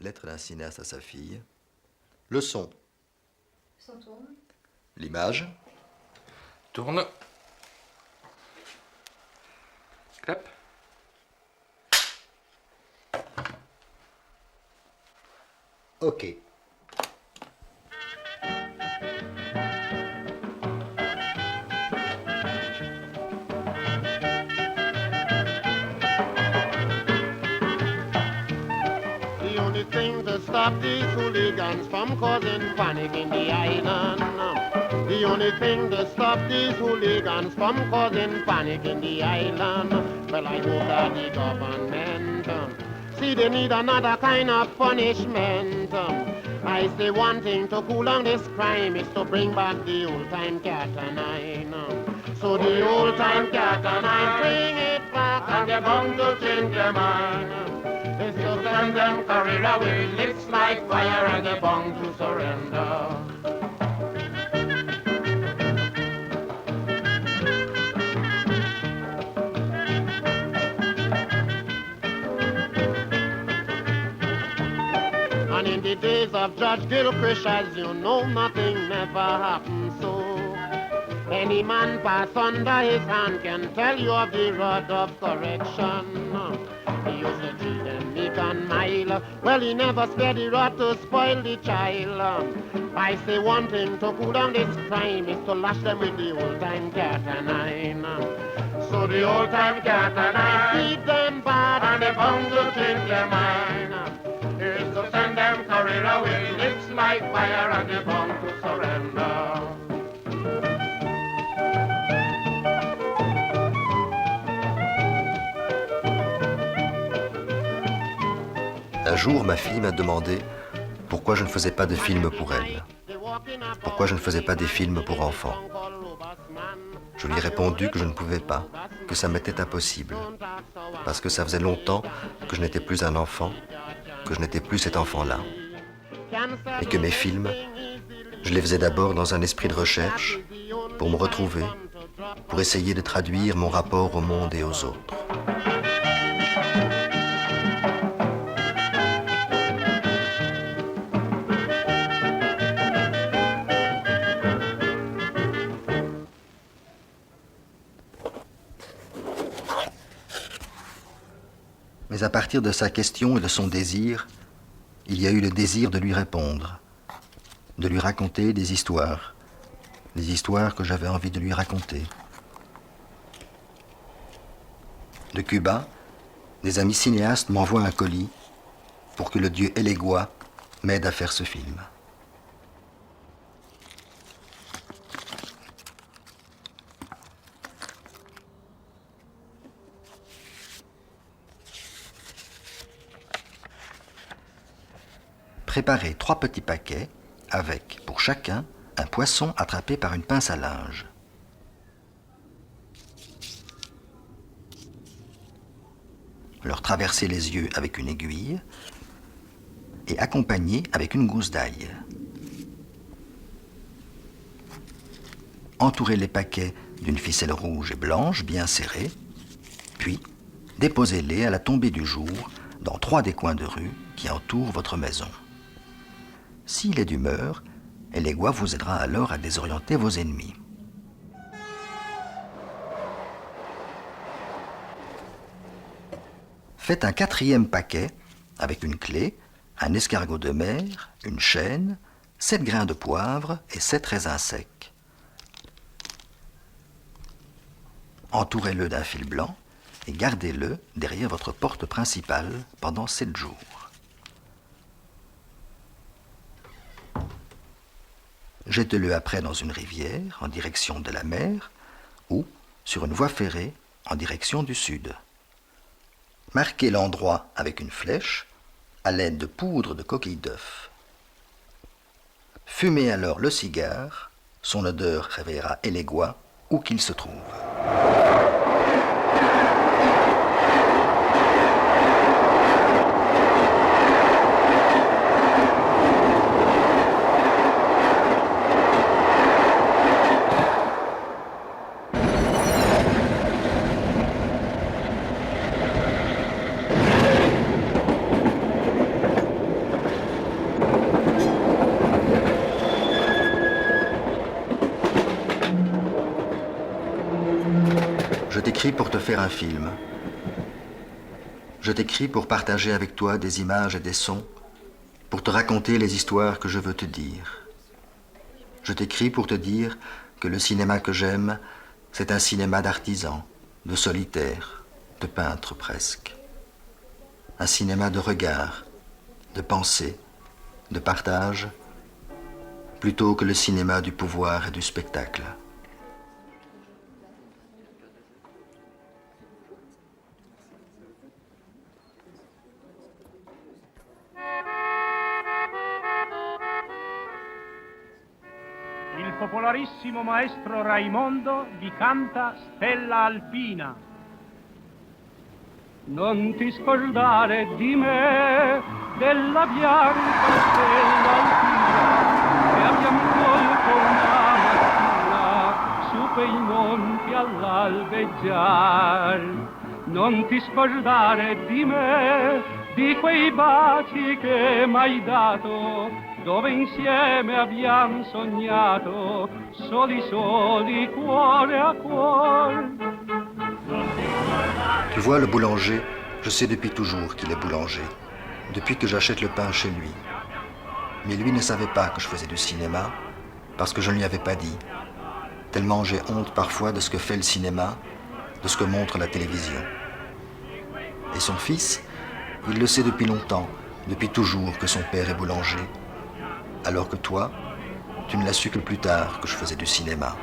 Lettre d'un cinéaste à sa fille. Le son. Son tourne. L'image. Tourne. Clap. OK. The only thing to stop these hooligans from causing panic in the island. The only thing to stop these hooligans from causing panic in the island. Well, I hope that the government see they need another kind of punishment. I say one thing to cool down this crime is to bring back the old-time cat and nine. So the old-time cat and nine, bring it back and they're bound to change their mind. It's to send them career away, lips like fire and they're bound to surrender. And in the days of Judge Gilchrist, as you know, nothing never happened so. Any man pass under his hand can tell you of the rod of correction. He used to treat them meek and mild. Well, he never spared the rod to spoil the child. I say one thing to cool down this crime is to lash them with the old-time cat and nine. So the old-time cat and nine feed them bad and they're bound to change their mind. Is to send them career away, lips like fire and they're bound to surrender. Un jour, ma fille m'a demandé pourquoi je ne faisais pas de films pour elle. Pourquoi je ne faisais pas des films pour enfants. Je lui ai répondu que je ne pouvais pas, que ça m'était impossible. Parce que ça faisait longtemps que je n'étais plus un enfant, que je n'étais plus cet enfant-là. Et que mes films, je les faisais d'abord dans un esprit de recherche, pour me retrouver, pour essayer de traduire mon rapport au monde et aux autres. Mais à partir de sa question et de son désir, il y a eu le désir de lui répondre, de lui raconter des histoires que j'avais envie de lui raconter. De Cuba, des amis cinéastes m'envoient un colis pour que le dieu Elegua m'aide à faire ce film. Préparez 3 petits paquets avec, pour chacun, un poisson attrapé par une pince à linge. Leur traversez les yeux avec une aiguille et accompagnez avec une gousse d'ail. Entourez les paquets d'une ficelle rouge et blanche bien serrée, puis déposez-les à la tombée du jour dans 3 des coins de rue qui entourent votre maison. S'il est d'humeur, Elegua vous aidera alors à désorienter vos ennemis. Faites un 4e paquet avec une clé, un escargot de mer, une chaîne, 7 grains de poivre et 7 raisins secs. Entourez-le d'un fil blanc et gardez-le derrière votre porte principale pendant 7 jours. Jetez-le après dans une rivière en direction de la mer ou sur une voie ferrée en direction du sud. Marquez l'endroit avec une flèche à l'aide de poudre de coquille d'œuf. Fumez alors le cigare, son odeur réveillera Elegua où qu'il se trouve. t'écris pour te faire un film. Je t'écris pour partager avec toi des images et des sons, pour te raconter les histoires que je veux te dire. Je t'écris pour te dire que le cinéma que j'aime, c'est un cinéma d'artisans, de solitaires, de peintres presque. Un cinéma de regard, de pensée, de partage, plutôt que le cinéma du pouvoir et du spectacle. Il popolarissimo maestro Raimondo vi canta Stella Alpina. Non ti scordare di me, della bianca stella alpina, che abbiamo colto una mattina su quei monti all'albeggiar. Non ti scordare di me, di quei baci che m'hai dato, dove insieme abbiamo sognato, soli soli, cuore a cuore. Tu vois, le boulanger, je sais depuis toujours qu'il est boulanger, depuis que j'achète le pain chez lui. Mais lui ne savait pas que je faisais du cinéma, parce que je ne lui avais pas dit, tellement j'ai honte parfois de ce que fait le cinéma, de ce que montre la télévision. Et son fils, il le sait depuis longtemps, depuis toujours que son père est boulanger, alors que toi, tu ne l'as su que plus tard que je faisais du cinéma.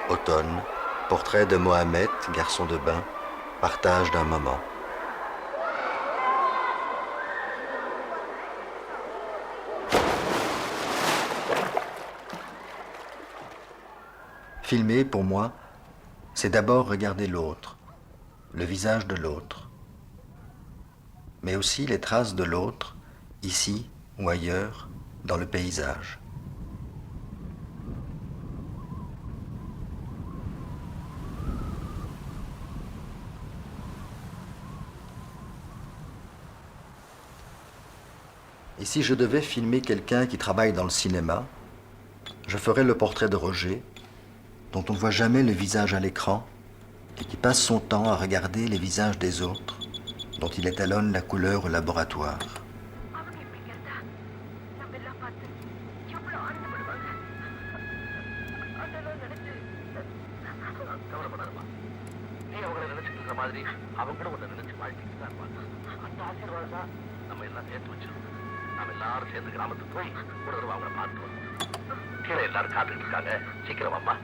Automne, portrait de Mohamed, garçon de bain, partage d'un moment. Filmer, pour moi, c'est d'abord regarder l'autre, le visage de l'autre, mais aussi les traces de l'autre, ici ou ailleurs, dans le paysage. Et si je devais filmer quelqu'un qui travaille dans le cinéma, je ferais le portrait de Roger, dont on ne voit jamais le visage à l'écran et qui passe son temps à regarder les visages des autres, dont il étalonne la couleur au laboratoire. எல்லாரும் சேர்ந்து கிராமத்துக்கு போய் ஒரு தடவை அவங்கள பார்த்து கீழே எல்லாரும் காத்துக்கிட்டு இருக்காங்க, சீக்கிரம் அம்மா.